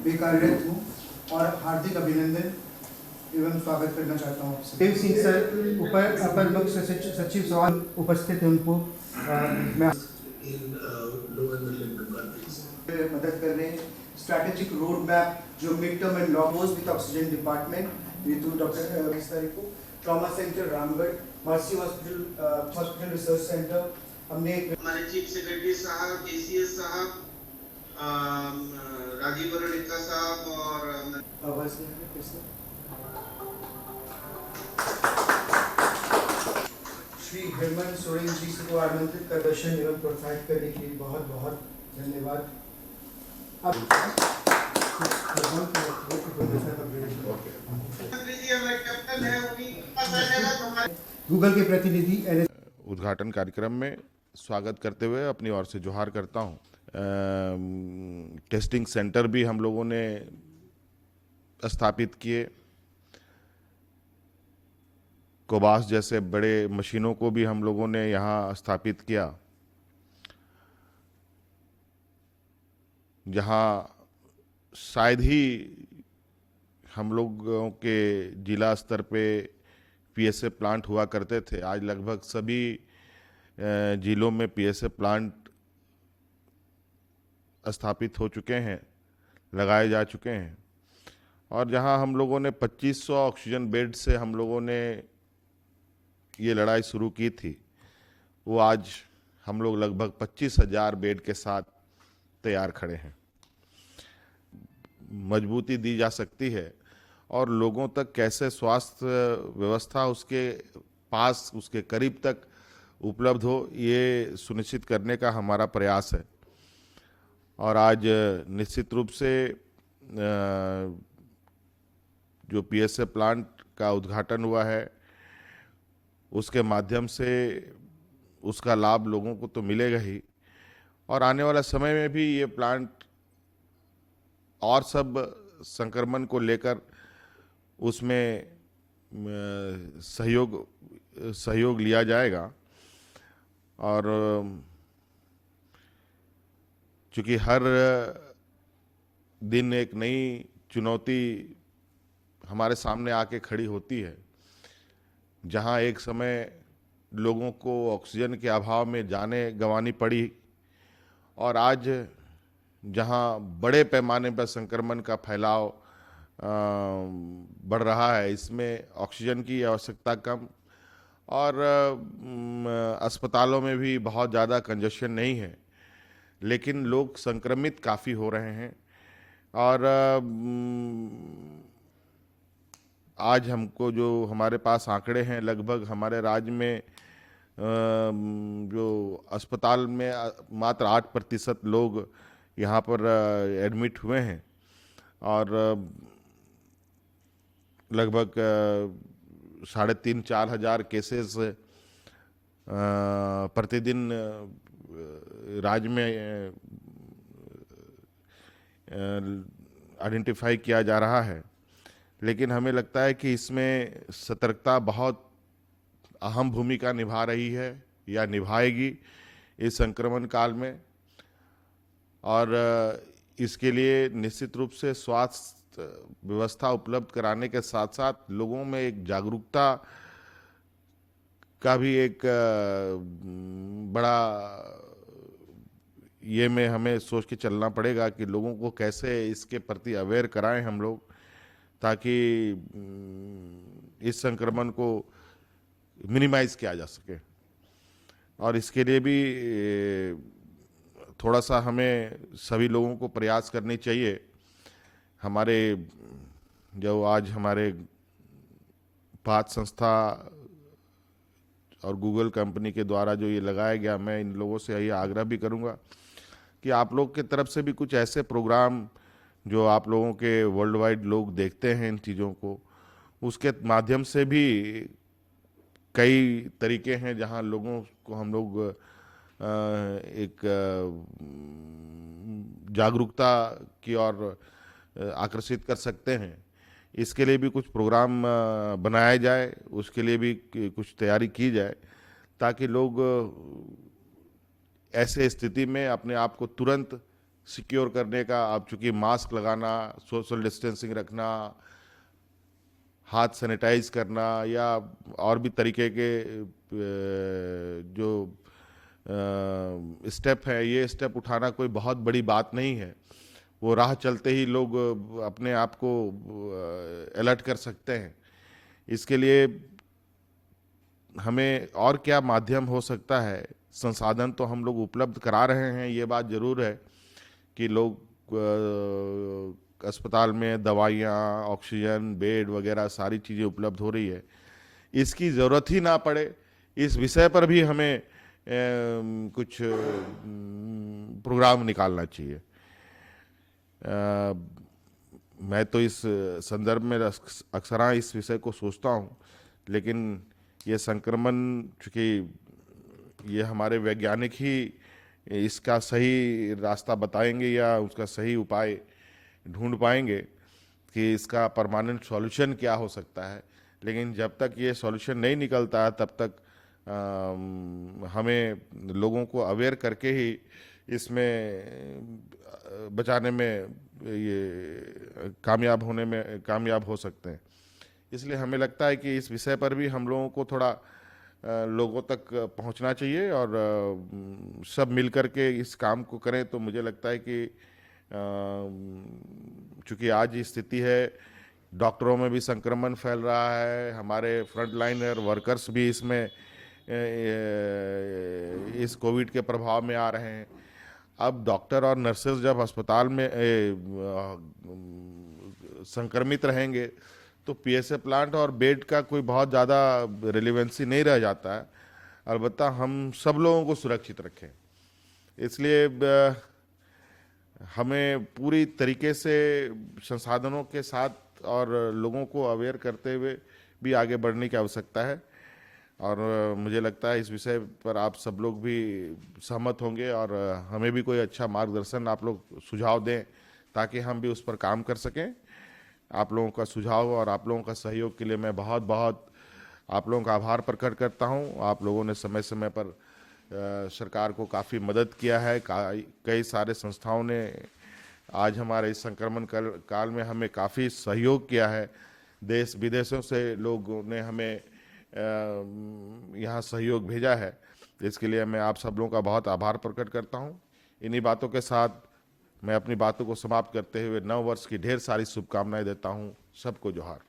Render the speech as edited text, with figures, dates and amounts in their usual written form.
में कार्यरत हूँ और हार्दिक अभिनंदन एवं स्वागत करना चाहता हूँ आपसे। देव सिंह सर अपर मुख्य सचिव सवाल उपस्थित हैं, उनको मैं मदद कर रहे हैं। स्ट्रैटेजिक रोड मैप जो mid term and long term with oxygen department with doctor trauma centre Ramgarh, mercy hospital research centre. हमने हमारे चीफ सेक्रेटरी साहब, एसीएस साहब, राजीव अरोड़ा साहब और श्री हेमंत सोरेन जी को आमंत्रित कर दर्शन एवं प्रोत्साहित करने के लिए बहुत बहुत धन्यवाद। गूगल के प्रतिनिधि उद्घाटन कार्यक्रम में स्वागत करते हुए अपनी ओर से जोहार करता हूं। टेस्टिंग सेंटर भी हम लोगों ने स्थापित किए, कोबास जैसे बड़े मशीनों को भी हम लोगों ने यहाँ स्थापित किया, जहाँ शायद ही हम लोगों के जिला स्तर पे पीएसए प्लांट हुआ करते थे। आज लगभग सभी जिलों में पीएसए प्लांट स्थापित हो चुके हैं, लगाए जा चुके हैं। और जहां हम लोगों ने 2500 ऑक्सीजन बेड से हम लोगों ने ये लड़ाई शुरू की थी, वो आज हम लोग लगभग 25,000 बेड के साथ तैयार खड़े हैं। मजबूती दी जा सकती है और लोगों तक कैसे स्वास्थ्य व्यवस्था उसके पास, उसके करीब तक उपलब्ध हो, ये सुनिश्चित करने का हमारा प्रयास है। और आज निश्चित रूप से जो पीएसए प्लांट का उद्घाटन हुआ है, उसके माध्यम से उसका लाभ लोगों को तो मिलेगा ही, और आने वाला समय में भी ये प्लांट और सब संक्रमण को लेकर उसमें सहयोग लिया जाएगा। और चूँकि हर दिन एक नई चुनौती हमारे सामने आके खड़ी होती है, जहाँ एक समय लोगों को ऑक्सीजन के अभाव में जानें गंवानी पड़ी, और आज जहाँ बड़े पैमाने पर संक्रमण का फैलाव बढ़ रहा है, इसमें ऑक्सीजन की आवश्यकता कम, और अस्पतालों में भी बहुत ज़्यादा कंजेशन नहीं है, लेकिन लोग संक्रमित काफ़ी हो रहे हैं। और आज हमको जो हमारे पास आंकड़े हैं, लगभग हमारे राज्य में जो अस्पताल में मात्र 8% लोग यहाँ पर एडमिट हुए हैं, और लगभग 3,500-4 हज़ार केसेस प्रतिदिन राज्य में आइडेंटिफाई किया जा रहा है। लेकिन हमें लगता है कि इसमें सतर्कता बहुत अहम भूमिका निभा रही है या निभाएगी इस संक्रमण काल में। और इसके लिए निश्चित रूप से स्वास्थ्य व्यवस्था उपलब्ध कराने के साथ साथ लोगों में एक जागरूकता का भी एक बड़ा ये में हमें सोच के चलना पड़ेगा कि लोगों को कैसे इसके प्रति अवेयर कराएं हम लोग, ताकि इस संक्रमण को मिनिमाइज किया जा सके। और इसके लिए भी थोड़ा सा हमें सभी लोगों को प्रयास करनी चाहिए। हमारे जो आज हमारे पाथ संस्था और गूगल कंपनी के द्वारा जो ये लगाया गया, मैं इन लोगों से यही आग्रह भी करूंगा कि आप लोग की तरफ से भी कुछ ऐसे प्रोग्राम जो आप लोगों के वर्ल्ड वाइड लोग देखते हैं इन चीज़ों को, उसके माध्यम से भी कई तरीके हैं जहां लोगों को हम लोग एक जागरूकता की ओर आकर्षित कर सकते हैं। इसके लिए भी कुछ प्रोग्राम बनाया जाए, उसके लिए भी कुछ तैयारी की जाए, ताकि लोग ऐसे स्थिति में अपने आप को तुरंत सिक्योर करने का, अब चूंकि मास्क लगाना, सोशल डिस्टेंसिंग रखना, हाथ सैनिटाइज करना या और भी तरीके के जो स्टेप है, ये स्टेप उठाना कोई बहुत बड़ी बात नहीं है। वो राह चलते ही लोग अपने आप को अलर्ट कर सकते हैं। इसके लिए हमें और क्या माध्यम हो सकता है? संसाधन तो हम लोग उपलब्ध करा रहे हैं, ये बात जरूर है कि लोग अस्पताल में दवाइयाँ, ऑक्सीजन, बेड वगैरह सारी चीज़ें उपलब्ध हो रही है। इसकी ज़रूरत ही ना पड़े, इस विषय पर भी हमें कुछ प्रोग्राम निकालना चाहिए। मैं तो इस संदर्भ में अक्सर इस विषय को सोचता हूँ, लेकिन ये संक्रमण, चूँकि ये हमारे वैज्ञानिक ही इसका सही रास्ता बताएंगे या उसका सही उपाय ढूंढ पाएंगे कि इसका परमानेंट सॉल्यूशन क्या हो सकता है। लेकिन जब तक ये सॉल्यूशन नहीं निकलता है तब तक हमें लोगों को अवेयर करके ही इसमें बचाने में, ये कामयाब हो सकते हैं। इसलिए हमें लगता है कि इस विषय पर भी हम लोगों को थोड़ा लोगों तक पहुंचना चाहिए और सब मिलकर के इस काम को करें। तो मुझे लगता है कि चूँकि आज स्थिति है, डॉक्टरों में भी संक्रमण फैल रहा है, हमारे फ्रंट लाइनर वर्कर्स भी इसमें इस कोविड के प्रभाव में आ रहे हैं। अब डॉक्टर और नर्सेज जब अस्पताल में संक्रमित रहेंगे तो पीएसए प्लांट और बेड का कोई बहुत ज़्यादा रिलेवेंसी नहीं रह जाता है। अलबत्ता हम सब लोगों को सुरक्षित रखें, इसलिए हमें पूरी तरीके से संसाधनों के साथ और लोगों को अवेयर करते हुए भी आगे बढ़ने की आवश्यकता है। और मुझे लगता है इस विषय पर आप सब लोग भी सहमत होंगे और हमें भी कोई अच्छा मार्गदर्शन आप लोग सुझाव दें ताकि हम भी उस पर काम कर सकें। आप लोगों का सुझाव और आप लोगों का सहयोग के लिए मैं बहुत बहुत आप लोगों का आभार प्रकट करता हूं। आप लोगों ने समय समय पर सरकार को काफ़ी मदद किया है। कई सारे संस्थाओं ने आज हमारे इस संक्रमण काल में हमें काफ़ी सहयोग किया है। देश विदेशों से लोगों ने हमें यहाँ सहयोग भेजा है। इसके लिए मैं आप सब लोगों का बहुत आभार प्रकट करता हूँ। इन्हीं बातों के साथ मैं अपनी बातों को समाप्त करते हुए नव वर्ष की ढेर सारी शुभकामनाएं देता हूँ। सबको जोहार।